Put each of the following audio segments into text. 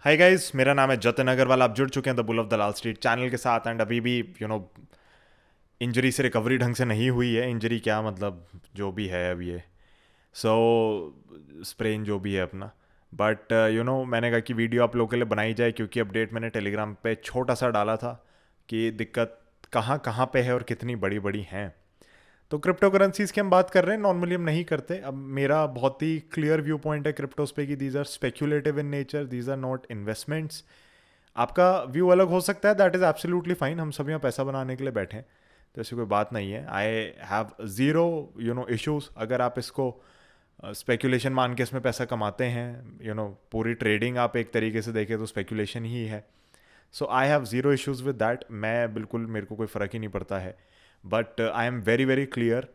Hi guys, मेरा नाम है जतिन अग्रवाल। आप जुड़ चुके हैं the bull of the Lal street channel के साथ। एंड अभी भी इंजरी से रिकवरी ढंग से नहीं हुई है। इंजरी क्या मतलब, जो भी है अब ये सो स्प्रेन जो भी है अपना। बट मैंने कहा कि वीडियो आप लोगों के लिए बनाई जाए, क्योंकि अपडेट मैंने टेलीग्राम पे छोटा सा डाला था कि दिक्कत कहाँ कहाँ पे है और कितनी बड़ी बड़ी हैं। तो क्रिप्टो करेंसीज की हम बात कर रहे हैं, नॉर्मली हम नहीं करते। अब मेरा बहुत ही क्लियर व्यू पॉइंट है क्रिप्टोज पे कि these are speculative in nature, these are not investments. आपका व्यू अलग हो सकता है, दैट इज़ एब्सोल्युटली फाइन। हम सब यहाँ पैसा बनाने के लिए बैठे हैं, तो ऐसी कोई बात नहीं है। आई हैव ज़ीरो इश्यूज़ अगर आप इसको स्पेकुलेशन मान के इसमें पैसा कमाते हैं। पूरी ट्रेडिंग आप एक तरीके से देखें तो स्पेकुलेशन ही है। So I have zero issues with that. मैं बिल्कुल, मेरे को कोई फ़र्क ही नहीं पड़ता है। But I am very very clear,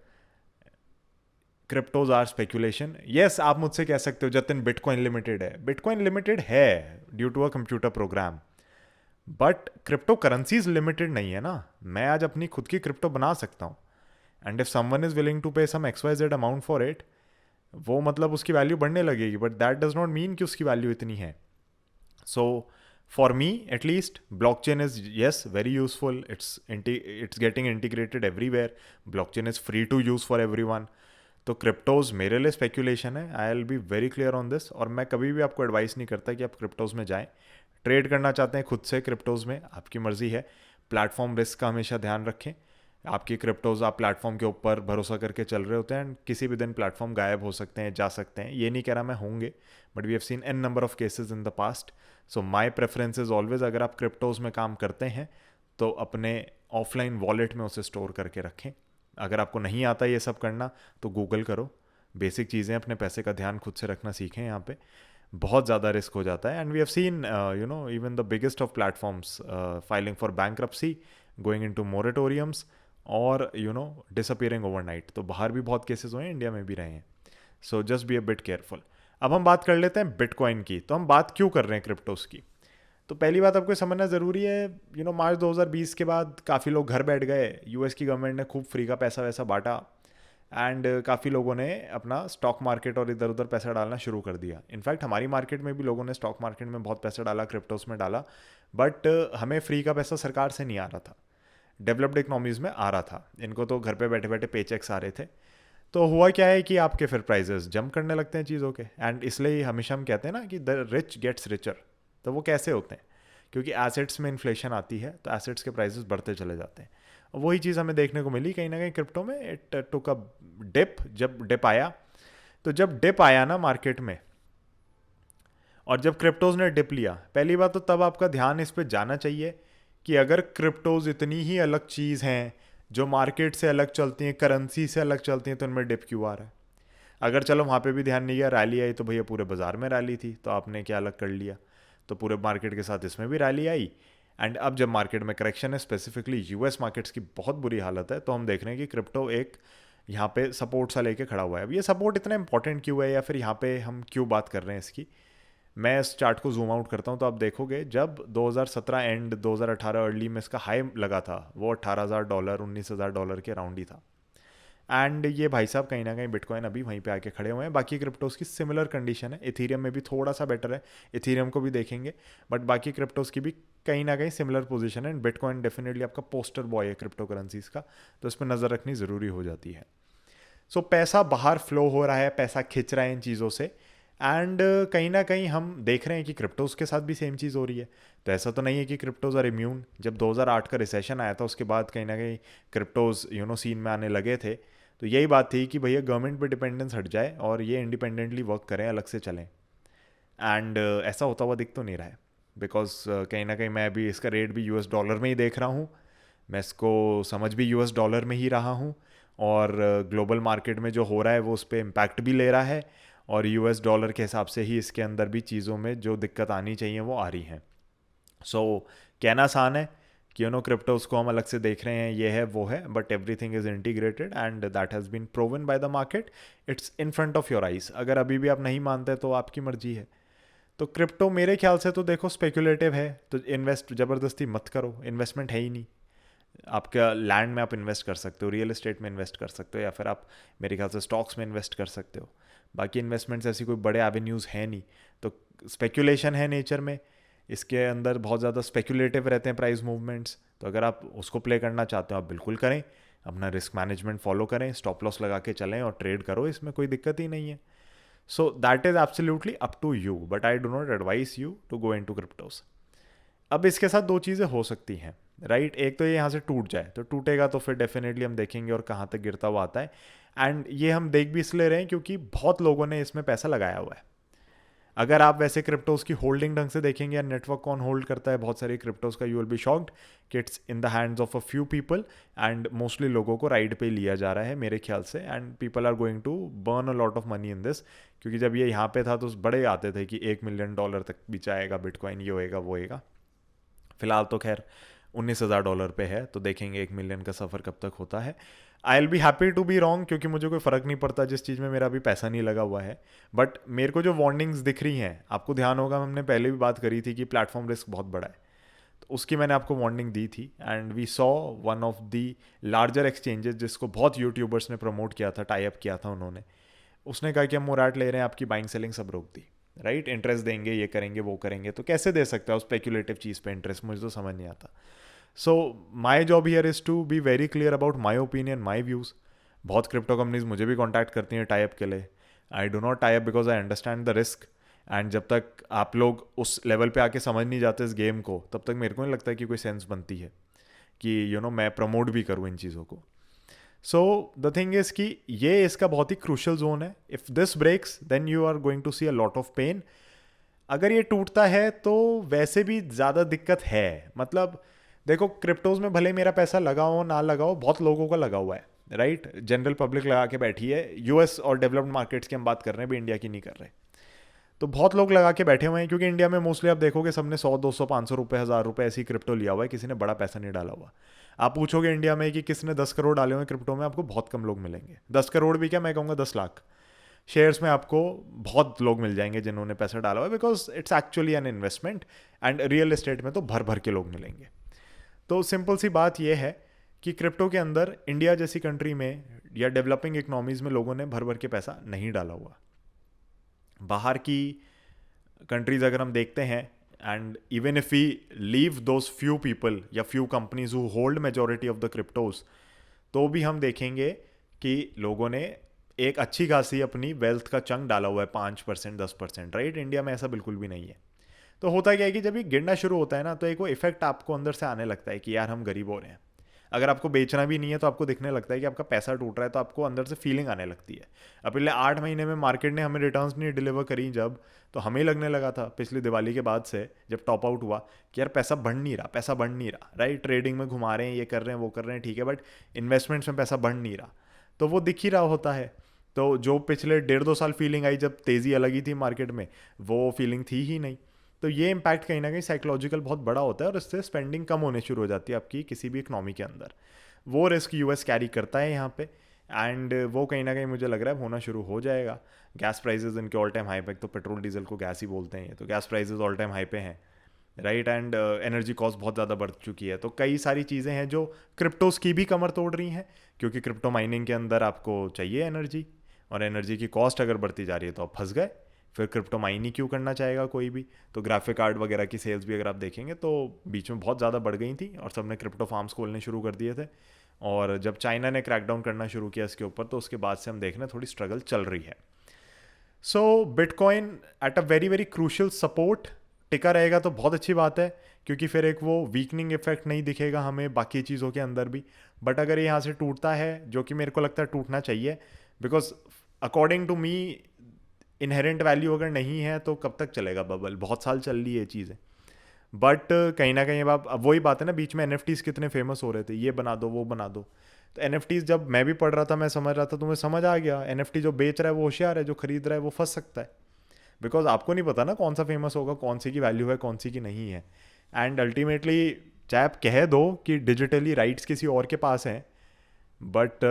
cryptos are speculation. Yes, आप मुझसे कह सकते हो जतिन बिटकॉइन लिमिटेड है। बिटकॉइन लिमिटेड है due to a computer program, but crypto currencies limited नहीं है ना। मैं आज अपनी खुद की क्रिप्टो बना सकता हूँ, and if someone is willing to pay some XYZ amount for it, वो मतलब उसकी वैल्यू बढ़ने लगेगी, but that does not mean कि उसकी वैल्यू इतनी है। So for me at least blockchain is yes very useful. It's getting integrated everywhere. Blockchain is free to use for every one. तो क्रिप्टोज मेरे लिए स्पेक्यूलेशन है। I will be very clear on this. और मैं कभी भी आपको एडवाइस नहीं करता कि आप क्रिप्टोज में जाएं। ट्रेड करना चाहते हैं खुद से क्रिप्टोज में, आपकी मर्जी है। प्लेटफॉर्म रिस्क का हमेशा ध्यान रखें। आपकी क्रिप्टोज आप प्लेटफॉर्म के ऊपर भरोसा करके चल रहे होते हैं, एंड किसी भी दिन प्लेटफॉर्म गायब हो सकते हैं, जा सकते हैं। ये नहीं कह रहा मैं होंगे, but we have seen an number of cases in the past. So my preference is always, अगर आप क्रिप्टोज में काम करते हैं तो अपने ऑफलाइन वॉलेट में उसे स्टोर करके रखें। अगर आपको नहीं आता ये सब करना तो गूगल करो। बेसिक चीज़ें, अपने पैसे का ध्यान खुद से रखना सीखें। यहाँ पे बहुत ज़्यादा रिस्क हो जाता है, and we have seen even the biggest of platforms filing for bankruptcy, going into moratoriums, और डिसअपियरिंग ओवरनाइट। तो बाहर भी बहुत केसेस हुए हैं, इंडिया में भी रहे हैं। So just be a bit careful. अब हम बात कर लेते हैं बिटकॉइन की। तो हम बात क्यों कर रहे हैं क्रिप्टोस की? तो पहली बात आपको समझना ज़रूरी है, मार्च 2020 के बाद काफ़ी लोग घर बैठ गए। यूएस की गवर्नमेंट ने खूब फ्री का पैसा वैसा बांटा, एंड काफ़ी लोगों ने अपना स्टॉक मार्केट और इधर उधर पैसा डालना शुरू कर दिया। इनफैक्ट हमारी मार्केट में भी लोगों ने स्टॉक मार्केट में बहुत पैसा डाला, क्रिप्टोस में डाला। बट हमें फ्री का पैसा सरकार से नहीं आ रहा था, डेवलप्ड इकनॉमीज़ में आ रहा था। इनको तो घर पे बैठे बैठे पेचेक्स आ रहे थे। तो हुआ क्या है कि आपके फिर प्राइजेस जंप करने लगते हैं चीज़ों के, एंड इसलिए हमेशा हम कहते हैं ना कि द रिच गेट्स रिचर। तो वो कैसे होते हैं? क्योंकि एसेट्स में इन्फ्लेशन आती है, तो एसेट्स के प्राइसेस बढ़ते चले जाते हैं। और वही चीज़ हमें देखने को मिली कहीं ना कहीं क्रिप्टो में। It took a dip. जब डिप आया, तो जब डिप आया ना मार्केट में, और जब क्रिप्टोज ने डिप लिया, पहली बात तो तब आपका ध्यान इस पे जाना चाहिए कि अगर क्रिप्टोज इतनी ही अलग चीज़ हैं, जो मार्केट से अलग चलती हैं, करेंसी से अलग चलती हैं, तो उनमें डिप क्यों आ रहा है? अगर चलो वहाँ पे भी ध्यान नहीं गया, रैली आई तो भैया पूरे बाजार में रैली थी, तो आपने क्या अलग कर लिया? तो पूरे मार्केट के साथ इसमें भी रैली आई। एंड अब जब मार्केट में करेक्शन है, स्पेसिफिकली यूएस मार्केट्स की बहुत बुरी हालत है, तो हम देख रहे हैं कि क्रिप्टो एक यहाँ पे सपोर्ट सा लेके खड़ा हुआ है। अब ये सपोर्ट इतना इंपॉर्टेंट क्यों है, या फिर यहाँ पे हम क्यों बात कर रहे हैं इसकी? मैं इस चार्ट को जूम आउट करता हूँ तो आप देखोगे, जब 2017 एंड 2018 अर्ली में इसका हाई लगा था, वो $18,000 $19,000 के अराउंड ही था। एंड ये भाई साहब कहीं ना कहीं बिटकॉइन अभी वहीं पे आके खड़े हुए हैं। बाकी क्रिप्टोज की सिमिलर कंडीशन है, इथीरियम में भी थोड़ा सा बेटर है, इथीरियम को भी देखेंगे। बट बाकी क्रिप्टोज की भी कहीं ना कहीं सिमिलर पोजीशन है, एंड बिटकॉइन डेफिनेटली आपका पोस्टर बॉय है क्रिप्टो करेंसीज का। तो इस पर नज़र रखनी ज़रूरी हो जाती है। सो पैसा बाहर फ्लो हो रहा है, पैसा खिंच रहा है इन चीज़ों से। एंड कहीं ना कहीं हम देख रहे हैं कि क्रिप्टोज के साथ भी सेम चीज़ हो रही है। तो ऐसा तो नहीं है कि क्रिप्टोज आर इम्यून। जब 2008 का रिसेशन आया था, उसके बाद कहीं ना कहीं क्रिप्टोज सीन में आने लगे थे। तो यही बात थी कि भैया गवर्नमेंट पे डिपेंडेंस हट जाए और ये इंडिपेंडेंटली वर्क करें, अलग से चलें। एंड ऐसा होता हुआ दिख तो नहीं रहा है, बिकॉज कहीं ना कहीं मैं भी इसका रेट भी US डॉलर में ही देख रहा हूँ। मैं इसको समझ भी US डॉलर में ही रहा हूँ, और ग्लोबल मार्केट में जो हो रहा है वो उस पर इम्पैक्ट भी ले रहा है, और US डॉलर के हिसाब से ही इसके अंदर भी चीज़ों में जो दिक्कत आनी चाहिए वो आ रही हैं। सो कहना आसान है कि क्रिप्टोज को हम अलग से देख रहे हैं, ये है वो है, but everything is integrated, and that has been proven by the market. It's in front of your eyes. अगर अभी भी आप नहीं मानते तो आपकी मर्जी है। तो क्रिप्टो मेरे ख्याल से तो देखो स्पेकुलेटिव है, तो इन्वेस्ट ज़बरदस्ती मत करो, इन्वेस्टमेंट है ही नहीं। आपका लैंड में आप इन्वेस्ट कर सकते हो, रियल एस्टेट में इन्वेस्ट कर सकते हो, या फिर आप मेरे ख्याल से स्टॉक्स में इन्वेस्ट कर सकते हो। बाकी इन्वेस्टमेंट्स ऐसी कोई बड़े एवेन्यूज़ हैं नहीं। तो स्पेकुलेशन है नेचर में, इसके अंदर बहुत ज़्यादा स्पेकुलेटिव रहते हैं प्राइस मूवमेंट्स, तो अगर आप उसको प्ले करना चाहते हो आप बिल्कुल करें, अपना रिस्क मैनेजमेंट फॉलो करें, स्टॉप लॉस लगा के चलें और ट्रेड करो, इसमें कोई दिक्कत ही नहीं है. So that is absolutely up to you, but I do not advise you to go in to cryptos. अब इसके साथ दो चीज़ें हो सकती हैं, राइट. एक तो ये यहाँ से टूट जाए, तो टूटेगा तो फिर डेफिनेटली हम देखेंगे और कहाँ तक गिरता हुआ आता है. एंड ये हम देख भी इसलिए रहे हैं क्योंकि बहुत लोगों ने इसमें पैसा लगाया हुआ है. अगर आप वैसे क्रिप्टोज की होल्डिंग ढंग से देखेंगे या नेटवर्क कौन होल्ड करता है बहुत सारी क्रिप्टोज का, यू विल बी शॉक्ड कि it's in the hands of a few people and mostly लोगों को राइड पे लिया जा रहा है मेरे ख्याल से. And people are going to burn a lot of money in this, क्योंकि जब ये यहाँ पे था तो बड़े आते थे कि $1 मिलियन तक भी जाएगा बिटकॉइन, ये होएगा वो होएगा. फिलहाल तो खैर $19,000 पे है, तो देखेंगे 1 मिलियन का सफ़र कब तक होता है. I will be happy to be wrong, क्योंकि मुझे कोई फ़र्क नहीं पड़ता जिस चीज़ में मेरा अभी पैसा नहीं लगा हुआ है. बट मेरे को जो वार्निंग्स दिख रही हैं, आपको ध्यान होगा हमने पहले भी बात करी थी कि प्लेटफॉर्म रिस्क बहुत बड़ा है, तो उसकी मैंने आपको वार्निंग दी थी. And we saw one of the larger exchanges जिसको बहुत यूट्यूबर्स ने प्रमोट किया था, टाई अप किया था उन्होंने, उसने कहा कि हम मोराट ले रहे हैं, आपकी बाइंग सेलिंग सब रोक दी, राइट. इंटरेस्ट देंगे, ये करेंगे वो करेंगे. तो कैसे दे सकता है उस स्पेक्यूलेटिव चीज़ पे इंटरेस्ट, मुझे तो समझ नहीं आता. So my job here is to be very clear about my opinion, my views. बहुत क्रिप्टो कंपनीज मुझे भी कॉन्टैक्ट करती हैं टाई अप के लिए. I do not tie up because I understand the risk. And जब तक आप लोग उस लेवल पे आके समझ नहीं जाते इस गेम को, तब तक मेरे को नहीं लगता कि कोई सेंस बनती है कि मैं प्रमोट भी करूँ इन चीज़ों को. सो द थिंग इज़ कि ये इसका बहुत ही क्रूशल जोन है. If this breaks then you are going to see a lot of pain. अगर ये टूटता है तो वैसे भी ज़्यादा दिक्कत है. मतलब देखो, क्रिप्टोज में भले मेरा पैसा लगाओ ना लगाओ, बहुत लोगों का लगा हुआ है, राइट. जनरल पब्लिक लगा के बैठी है. यूएस और डेवलप्ड मार्केट्स की हम बात कर रहे हैं, भी इंडिया की नहीं कर रहे. तो बहुत लोग लगा के बैठे हुए हैं, क्योंकि इंडिया में मोस्टली आप देखोगे सबने 100 200 500 रुपये, 1000 रुपये ऐसी क्रिप्टो लिया हुआ है, किसी ने बड़ा पैसा नहीं डाला हुआ. आप पूछोगे इंडिया में कि किसने 10 करोड़ डाले हुए हैं क्रिप्टो में, आपको बहुत कम लोग मिलेंगे. 10 करोड़ भी क्या, मैं कहूँगा 10 लाख शेयर्स में आपको बहुत लोग मिल जाएंगे जिन्होंने पैसा डाला हुआ है, because it's actually an investment. And real estate में तो भर भर के लोग मिलेंगे. तो सिंपल सी बात यह है कि क्रिप्टो के अंदर इंडिया जैसी कंट्री में या डेवलपिंग इकोनॉमीज में लोगों ने भर भर के पैसा नहीं डाला हुआ. बाहर की कंट्रीज अगर हम देखते हैं, and even if we leave those few people या few companies who hold majority of the cryptos, तो भी हम देखेंगे कि लोगों ने एक अच्छी खासी अपनी वेल्थ का चंक डाला हुआ है, 5% 10%, राइट. इंडिया में ऐसा बिल्कुल भी नहीं है. तो होता क्या है कि जब ये गिरना शुरू होता है ना, तो एक वो इफेक्ट आपको अंदर से आने लगता है कि यार हम गरीब हो रहे हैं. अगर आपको बेचना भी नहीं है तो आपको दिखने लगता है कि आपका पैसा टूट रहा है, तो आपको अंदर से फीलिंग आने लगती है. अब पिछले 8 महीने में मार्केट ने हमें रिटर्न्स नहीं डिलीवर करी जब, तो हमें लगने लगा था पिछली दिवाली के बाद से जब टॉप आउट हुआ कि यार पैसा बढ़ नहीं रहा, पैसा बढ़ नहीं रहा, राइट. ट्रेडिंग में घुमा रहे हैं, ये कर रहे हैं वो कर रहे हैं, ठीक है, बट इन्वेस्टमेंट्स में पैसा बढ़ नहीं रहा. तो वो दिख ही रहा होता है. तो जो पिछले 1.5-2 साल फीलिंग आई जब तेज़ी अलग ही थी मार्केट में, वो फीलिंग थी ही नहीं. तो ये इम्पैक्ट कहीं ना कहीं साइकोलॉजिकल बहुत बड़ा होता है, और इससे स्पेंडिंग कम होने शुरू हो जाती है आपकी किसी भी इकनॉमी के अंदर. वो रिस्क यूएस कैरी करता है यहाँ पे, एंड वो कहीं ना कहीं मुझे लग रहा है होना शुरू हो जाएगा. गैस प्राइसेस इनके ऑल टाइम हाई पे, तो पेट्रोल डीजल को गैस ही बोलते हैं, तो gas prices all time high पे हैं, राइट. एंड एनर्जी कॉस्ट बहुत ज़्यादा बढ़ चुकी है. तो कई सारी चीज़ें हैं जो क्रिप्टोज की भी कमर तोड़ रही हैं, क्योंकि क्रिप्टो माइनिंग के अंदर आपको चाहिए एनर्जी, और एनर्जी की कॉस्ट अगर बढ़ती जा रही है तो आप फंस गए. फिर क्रिप्टो माइन ही क्यों करना चाहेगा कोई भी. तो ग्राफिक कार्ड वगैरह की सेल्स भी अगर आप देखेंगे तो बीच में बहुत ज़्यादा बढ़ गई थी, और सबने क्रिप्टो फार्म्स खोलने शुरू कर दिए थे. और जब चाइना ने क्रैकडाउन करना शुरू किया इसके ऊपर, तो उसके बाद से हम देख रहे हैं थोड़ी स्ट्रगल चल रही है. So bitcoin at a very very crucial support टिका रहेगा तो बहुत अच्छी बात है, क्योंकि फिर एक वो वीकनिंग इफेक्ट नहीं दिखेगा हमें बाकी चीज़ों के अंदर भी. बट अगर ये यहाँ से टूटता है, जो कि मेरे को लगता है टूटना चाहिए, because according to me inherent value अगर नहीं है तो कब तक चलेगा बबल. बहुत साल चल रही है ये चीज़ें. बट कहीं ना कहीं अब वही बात है ना, बीच में NFTs कितने फेमस हो रहे थे, ये बना दो वो बना दो. तो NFTs जब मैं भी पढ़ रहा था, मैं समझ रहा था, तो मुझे समझ आ गया NFT जो बेच रहा है वो होशियार है, जो खरीद रहा है वो फंस सकता है. बिकॉज आपको नहीं पता ना कौन सा फेमस होगा, कौन सी की वैल्यू है, कौन सी की नहीं है. एंड अल्टीमेटली चाहे आप कह दो कि डिजिटली राइट्स किसी और के पास हैं, बट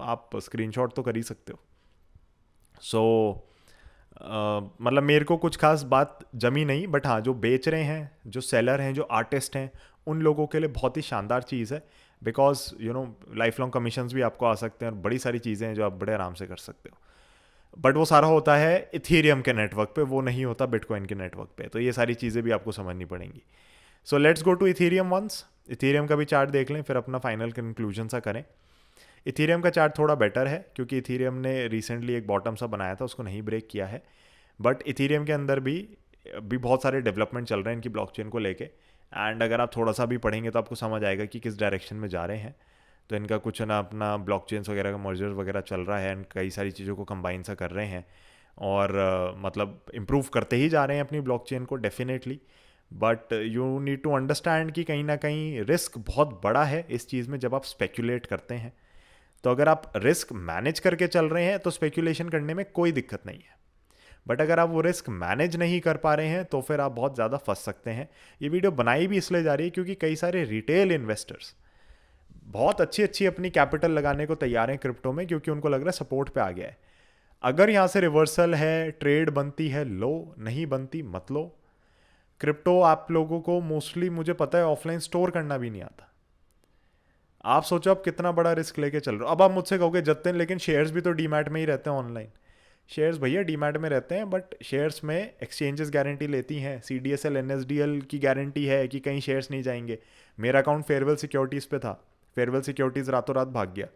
आप स्क्रीनशॉट तो कर ही सकते हो. सो मतलब मेरे को कुछ खास बात जमी नहीं, बट हाँ, जो बेच रहे हैं, जो सेलर हैं, जो आर्टिस्ट हैं, उन लोगों के लिए बहुत ही शानदार चीज़ है. बिकॉज लाइफ लॉन्ग कमीशंस भी आपको आ सकते हैं, और बड़ी सारी चीज़ें हैं जो आप बड़े आराम से कर सकते हो. बट वो सारा होता है इथीरियम के नेटवर्क पे, वो नहीं होता बिटकॉइन के नेटवर्क पे। तो ये सारी चीज़ें भी आपको समझनी पड़ेंगी। So let's go to Ethereum once. Ethereum का भी चार्ट देख लें, फिर अपना फाइनल कंक्लूजन सा करें। इथीरियम का चार्ट थोड़ा बेटर है क्योंकि इथीरियम ने रिसेंटली एक बॉटम सा बनाया था, उसको नहीं ब्रेक किया है। बट इथीरियम के अंदर भी बहुत सारे डेवलपमेंट चल रहे हैं इनकी ब्लॉकचेन को लेके। एंड अगर आप थोड़ा सा भी पढ़ेंगे तो आपको समझ आएगा कि किस डायरेक्शन में जा रहे हैं। तो इनका कुछ ना अपना ब्लॉकचेन्स वगैरह का मर्जर वगैरह चल रहा है, एंड कई सारी चीज़ों को कंबाइन सा कर रहे हैं, और मतलब इम्प्रूव करते ही जा रहे हैं अपनी ब्लॉकचेन को definitely. But you need to understand कि कहीं ना कहीं रिस्क बहुत बड़ा है इस चीज़ में जब आप स्पेक्यूलेट करते हैं। तो अगर आप रिस्क मैनेज करके चल रहे हैं तो स्पेक्यूलेशन करने में कोई दिक्कत नहीं है। बट अगर आप वो रिस्क मैनेज नहीं कर पा रहे हैं तो फिर आप बहुत ज़्यादा फंस सकते हैं। ये वीडियो बनाई भी इसलिए जा रही है क्योंकि कई सारे रिटेल इन्वेस्टर्स बहुत अच्छी अच्छी अपनी कैपिटल लगाने को तैयार हैं क्रिप्टो में, क्योंकि उनको लग रहा है सपोर्ट पे आ गया है। अगर यहाँ से रिवर्सल है, ट्रेड बनती है लो, नहीं बनती मत लो। क्रिप्टो आप लोगों को मोस्टली मुझे पता है ऑफलाइन स्टोर करना भी नहीं आता। आप सोचो आप कितना बड़ा रिस्क लेके चल रहे हो। अब आप मुझसे कहोगे जतिन लेकिन शेयर्स भी तो डीमैट में ही रहते हैं ऑनलाइन। शेयर्स भैया डीमैट में रहते हैं, बट शेयर्स में एक्सचेंजेस गारंटी लेती हैं। CDSL NSDL की गारंटी है कि कहीं शेयर्स नहीं जाएंगे। मेरा अकाउंट फेयरवेल सिक्योरिटीज़ पे था, फेयरवेल सिक्योरिटीज़ रातों रात भाग गया।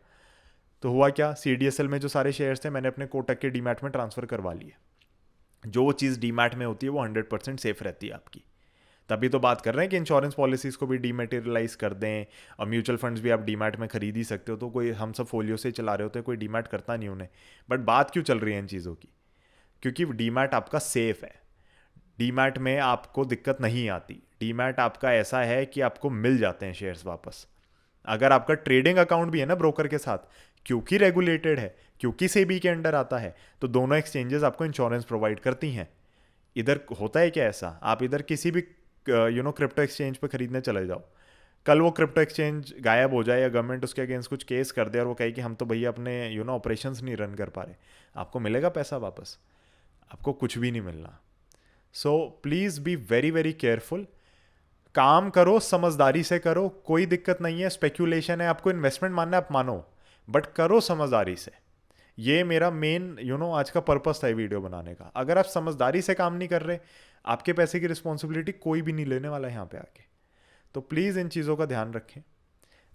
तो हुआ क्या, CDSL में जो सारे शेयर्स थे मैंने अपने कोटक के डीमैट में ट्रांसफ़र करवा लिए। जो चीज़ डीमैट में होती है वो 100% सेफ रहती है आपकी। तभी तो बात कर रहे हैं कि इंश्योरेंस पॉलिसीज़ को भी डीमेटेरियलाइज कर दें, और म्यूचुअल फंड्स भी आप डीमैट में खरीद ही सकते हो। तो कोई, हम सब फोलियो से चला रहे होते हैं, कोई डीमैट करता नहीं उन्हें। बट बात क्यों चल रही है इन चीज़ों की, क्योंकि डीमैट आपका सेफ है। डीमैट में आपको दिक्कत नहीं आती। डीमैट आपका ऐसा है कि आपको मिल जाते हैं शेयर्स वापस। अगर आपका ट्रेडिंग अकाउंट भी है ना ब्रोकर के साथ, क्योंकि रेगुलेटेड है, क्योंकि सेबी के अंडर आता है, तो दोनों एक्सचेंजेस आपको इंश्योरेंस प्रोवाइड करती हैं। इधर होता है क्या ऐसा, आप इधर किसी भी क्रिप्टो एक्सचेंज पे खरीदने चले जाओ, कल वो क्रिप्टो एक्सचेंज गायब हो जाए या गवर्नमेंट उसके अगेंस्ट कुछ केस कर दे और वो कहे कि हम तो भैया अपने ऑपरेशंस नहीं रन कर पा रहे, आपको मिलेगा पैसा वापस? आपको कुछ भी नहीं मिलना। So please be very very careful. काम करो, समझदारी से करो, कोई दिक्कत नहीं है। स्पेक्यूलेशन है, आपको इन्वेस्टमेंट मानना है आप मानो, बट करो समझदारी से। ये मेरा मेन आज का पर्पस था ये वीडियो बनाने का। अगर आप समझदारी से काम नहीं कर रहे, आपके पैसे की रिस्पॉन्सिबिलिटी कोई भी नहीं लेने वाला है यहाँ पे आके। तो प्लीज़ इन चीज़ों का ध्यान रखें।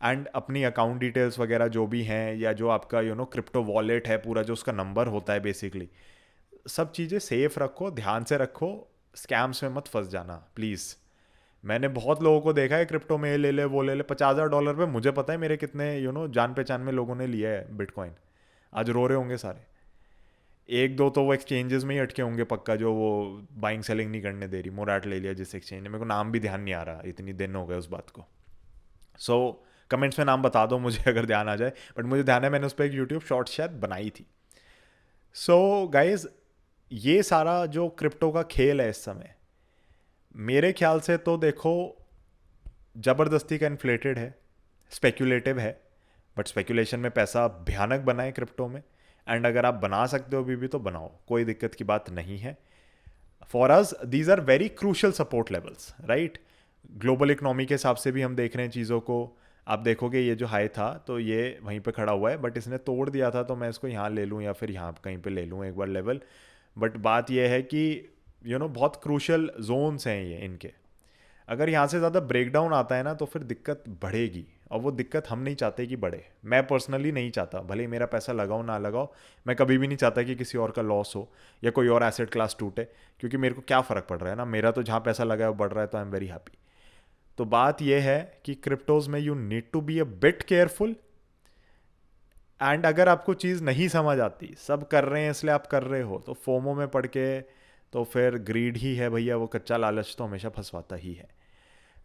एंड अपनी अकाउंट डिटेल्स वगैरह जो भी हैं, या जो आपका क्रिप्टो वॉलेट है पूरा, जो उसका नंबर होता है बेसिकली, सब चीज़ें सेफ रखो, ध्यान से रखो। स्कैम्स में मत फंस जाना प्लीज़। मैंने बहुत लोगों को देखा है क्रिप्टो में ले ले वो ले ले, $50,000 पे मुझे पता है मेरे कितने जान पहचान में लोगों ने लिया है बिटकॉइन। आज रो रहे होंगे सारे। एक दो तो वो एक्सचेंजेस में ही अटके होंगे पक्का, जो वो बाइंग सेलिंग नहीं करने दे रही। मोराट ले लिया जिस एक्सचेंज ने, मेरे को नाम भी ध्यान नहीं आ रहा, इतनी दिन हो गए उस बात को। सो कमेंट्स में नाम बता दो मुझे अगर ध्यान आ जाए, बट मुझे ध्यान है मैंने उस पर एक यूट्यूब शॉर्ट शायद बनाई थी। सो गाइज, ये सारा जो क्रिप्टो का खेल है इस समय, मेरे ख्याल से तो देखो ज़बरदस्ती का इन्फ्लेटेड है, स्पेक्यूलेटिव है। बट स्पेक्यूलेशन में पैसा भयानक बनाए क्रिप्टो में। एंड अगर आप बना सकते हो अभी भी तो बनाओ, कोई दिक्कत की बात नहीं है। For us these are very crucial support levels, right. Global economy के हिसाब से भी हम देख रहे हैं चीज़ों को। आप देखोगे ये जो हाई था तो ये वहीं पे खड़ा हुआ है, बट इसने तोड़ दिया था, तो मैं इसको यहाँ ले लूँ या फिर यहाँ कहीं पे ले लूँ एक बार लेवल। बट बात यह है कि बहुत क्रूशल जोन्स हैं ये इनके। अगर यहाँ से ज़्यादा ब्रेकडाउन आता है ना तो फिर दिक्कत बढ़ेगी, और वो दिक्कत हम नहीं चाहते कि बढ़े। मैं पर्सनली नहीं चाहता, भले ही मेरा पैसा लगाओ ना लगाओ, मैं कभी भी नहीं चाहता कि किसी और का लॉस हो या कोई और एसेट क्लास टूटे, क्योंकि मेरे को क्या फ़र्क पड़ रहा है ना, मेरा तो जहाँ पैसा लगा है वो बढ़ रहा है, तो आई एम वेरी हैप्पी। तो बात यह है कि क्रिप्टोज़ में you need to be a bit careful. And अगर आपको चीज़ नहीं समझ आती, सब कर रहे हैं इसलिए आप कर रहे हो, तो फोमो में पड़ के तो फिर ग्रीड ही है भैया, वो कच्चा लालच तो हमेशा फंसवाता ही है।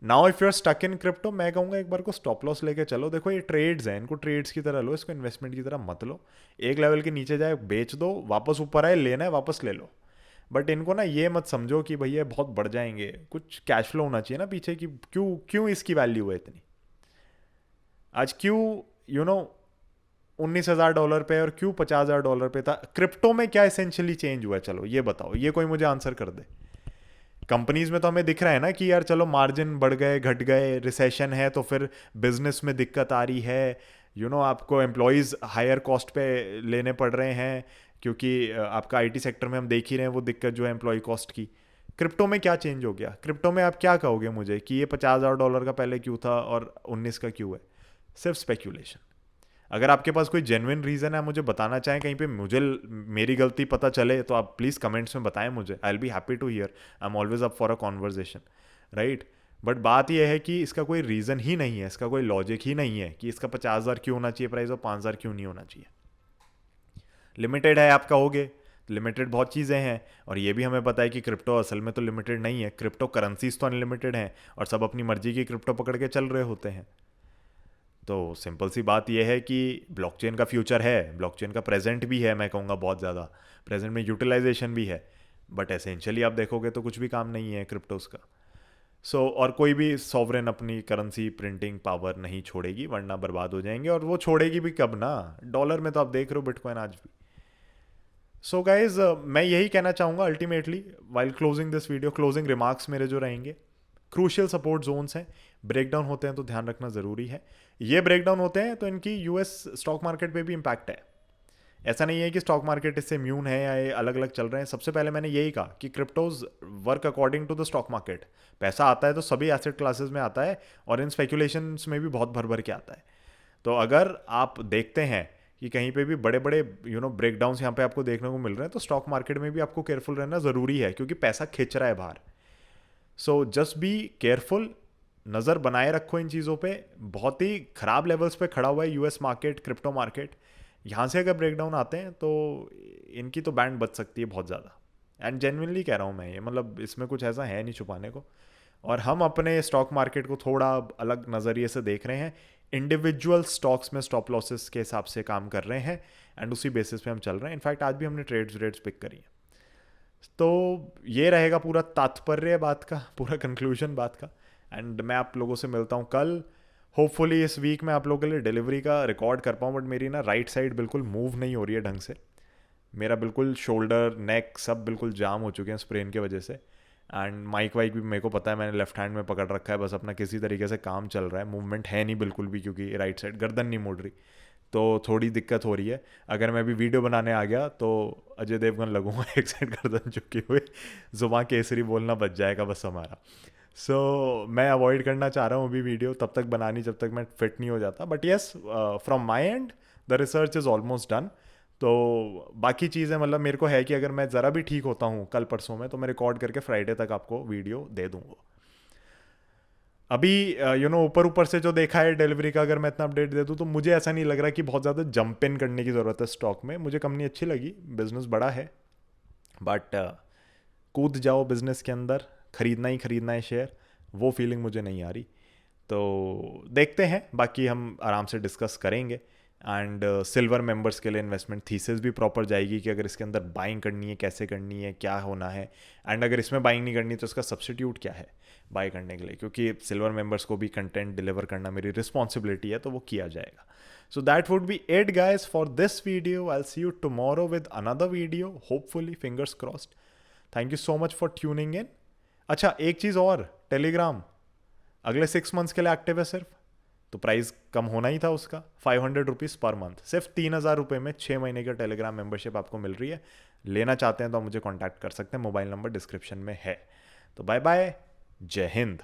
Now if you are stuck in crypto, मैं कहूँगा एक बार को स्टॉप लॉस लेके चलो। देखो ये ट्रेड्स हैं, इनको ट्रेड्स की तरह लो, इसको इन्वेस्टमेंट की तरह मत लो। एक लेवल के नीचे जाए बेच दो, वापस ऊपर आए लेना है वापस ले लो। बट इनको ना ये मत समझो कि भैया बहुत बढ़ जाएंगे। कुछ कैश फ्लो होना चाहिए ना पीछे, कि क्यों क्यों इसकी वैल्यू है इतनी। आज क्यों $19,000 पे और क्यों $50,000 पे था। क्रिप्टो में क्या एसेंशियली चेंज हुआ है, चलो ये बताओ, ये कोई मुझे आंसर कर दे। कंपनीज में तो हमें दिख रहा है ना कि यार चलो मार्जिन बढ़ गए, घट गए, रिसेशन है तो फिर बिजनेस में दिक्कत आ रही है, आपको एम्प्लॉयज़ हायर कॉस्ट पे लेने पड़ रहे हैं, क्योंकि आपका आईटी सेक्टर में हम देख ही रहे हैं वो दिक्कत जो है एम्प्लॉय कॉस्ट की। क्रिप्टो में क्या चेंज हो गया? क्रिप्टो में आप क्या कहोगे मुझे कि ये $50,000 का पहले क्यों था और 19 का क्यों है? सिर्फ स्पेक्यूलेशन। अगर आपके पास कोई जेन्युइन रीज़न है, मुझे बताना चाहें कहीं पे, मुझे मेरी गलती पता चले तो आप प्लीज़ कमेंट्स में बताएं मुझे। I will be happy to hear, I am always up for a conversation, right. But बात यह है कि इसका कोई रीज़न ही नहीं है, इसका कोई लॉजिक ही नहीं है कि इसका 50,000 क्यों होना चाहिए प्राइस और 5,000 क्यों नहीं होना चाहिए। लिमिटेड है आप कहोगे, लिमिटेड बहुत चीज़ें हैं, और ये भी हमें पता है कि क्रिप्टो असल में तो लिमिटेड नहीं है। क्रिप्टो करेंसीज तो अनलिमिटेड हैं और सब अपनी मर्जी की क्रिप्टो पकड़ के चल रहे होते हैं। तो सिंपल सी बात यह है कि ब्लॉकचेन का फ्यूचर है, ब्लॉकचेन का प्रेजेंट भी है, मैं कहूँगा बहुत ज़्यादा प्रेजेंट में यूटिलाइजेशन भी है, बट एसेंशियली आप देखोगे तो कुछ भी काम नहीं है क्रिप्टोज का। और कोई भी सॉवरेन अपनी करेंसी प्रिंटिंग पावर नहीं छोड़ेगी, वरना बर्बाद हो जाएंगे, और वो छोड़ेगी भी कब ना, डॉलर में तो आप देख रहे हो बिटकॉइन आज भी। सो गाइज, मैं यही कहना चाहूँगा ultimately while closing this video, closing remarks मेरे जो रहेंगे, क्रूशियल सपोर्ट जोन्स हैं, ब्रेकडाउन होते हैं तो ध्यान रखना ज़रूरी है। ये ब्रेकडाउन होते हैं तो इनकी यूएस स्टॉक मार्केट पे भी इम्पैक्ट है। ऐसा नहीं है कि स्टॉक मार्केट इससे इम्यून है या ये अलग अलग चल रहे हैं। सबसे पहले मैंने यही कहा कि cryptos work according to the stock market. पैसा आता है तो सभी एसेट क्लासेस में आता है, और इन स्पेकुलेशंस में भी बहुत भर भर के आता है। तो अगर आप देखते हैं कि कहीं पे भी बड़े बड़े ब्रेकडाउन्स यहाँ पे आपको देखने को मिल रहे हैं, तो स्टॉक मार्केट में भी आपको केयरफुल रहना ज़रूरी है, क्योंकि पैसा खिंच रहा है बाहर। सो जस्ट बी केयरफुल, नज़र बनाए रखो इन चीज़ों पे। बहुत ही ख़राब लेवल्स पे खड़ा हुआ है यूएस मार्केट, क्रिप्टो मार्केट। यहाँ से अगर ब्रेकडाउन आते हैं तो इनकी तो बैंड बच सकती है बहुत ज़्यादा। एंड जेन्युइनली कह रहा हूँ मैं, ये मतलब इसमें कुछ ऐसा है नहीं छुपाने को। और हम अपने स्टॉक मार्केट को थोड़ा अलग नज़रिए से देख रहे हैं, इंडिविजुअल स्टॉक्स में स्टॉप लॉसेस के हिसाब से काम कर रहे हैं, एंड उसी बेसिस पे हम चल रहे हैं। इनफैक्ट आज भी हमने ट्रेड्स पिक करी है। तो ये रहेगा पूरा तात्पर्य बात का, पूरा कंक्लूजन बात का। एंड मैं आप लोगों से मिलता हूँ कल। होपफुली इस वीक मैं आप लोगों के लिए डिलीवरी का रिकॉर्ड कर पाऊँ, बट मेरी ना राइट साइड बिल्कुल मूव नहीं हो रही है ढंग से। मेरा बिल्कुल शोल्डर नेक सब बिल्कुल जाम हो चुके हैं स्प्रेन की वजह से। एंड माइक वाइक भी मेरे को पता है मैंने लेफ्ट हैंड में पकड़ रखा है, बस अपना किसी तरीके से काम चल रहा है, मूवमेंट है नहीं बिल्कुल भी, क्योंकि राइट साइड गर्दन नहीं मुड़ रही। तो थोड़ी दिक्कत हो रही है। अगर मैं अभी वीडियो बनाने आ गया तो अजय देवगन लगूंगा, एक साइड गर्दन झुके हुए, जुबान केसरी बोलना बच जाएगा बस हमारा। मैं अवॉइड करना चाह रहा हूँ अभी वीडियो तब तक बनानी जब तक मैं फिट नहीं हो जाता। But yes, from my and the research is almost done. तो बाकी चीज़ें मतलब मेरे को है कि अगर मैं ज़रा भी ठीक होता हूँ कल परसों में, तो मैं रिकॉर्ड करके फ्राइडे तक आपको वीडियो दे दूँगा। अभी ऊपर ऊपर से जो देखा है डिलीवरी का, अगर मैं इतना अपडेट दे दूँ तो मुझे ऐसा नहीं लग रहा कि बहुत ज़्यादा जंप इन करने की ज़रूरत है स्टॉक में। मुझे कंपनी अच्छी लगी, बिजनेस बड़ा है, बट कूद जाओ बिजनेस के अंदर, खरीदना है शेयर, वो फीलिंग मुझे नहीं आ रही। तो देखते हैं, बाकी हम आराम से डिस्कस करेंगे। एंड सिल्वर मेंबर्स के लिए इन्वेस्टमेंट थीसिस भी प्रॉपर जाएगी कि अगर इसके अंदर बाइंग करनी है, कैसे करनी है, क्या होना है, एंड अगर इसमें बाइंग नहीं करनी तो इसका सब्स्टिट्यूट क्या है बाय करने के लिए, क्योंकि सिल्वर मेंबर्स को भी कंटेंट डिलीवर करना मेरी रिस्पॉन्सिबिलिटी है, तो वो किया जाएगा। So that would be it guys for this video. I see you tomorrow with another video, hopefully, fingers crossed. Thank you so much for tuning in. अच्छा, एक चीज़ और, टेलीग्राम अगले 6 मंथ्स के लिए एक्टिव है सिर्फ, तो प्राइस कम होना ही था उसका, 500 रुपीज़ पर मंथ, सिर्फ 3,000 रुपये में 6 महीने का टेलीग्राम मेंबरशिप आपको मिल रही है। लेना चाहते हैं तो आप मुझे कॉन्टैक्ट कर सकते हैं, मोबाइल नंबर डिस्क्रिप्शन में है। तो बाय बाय, जय हिंद।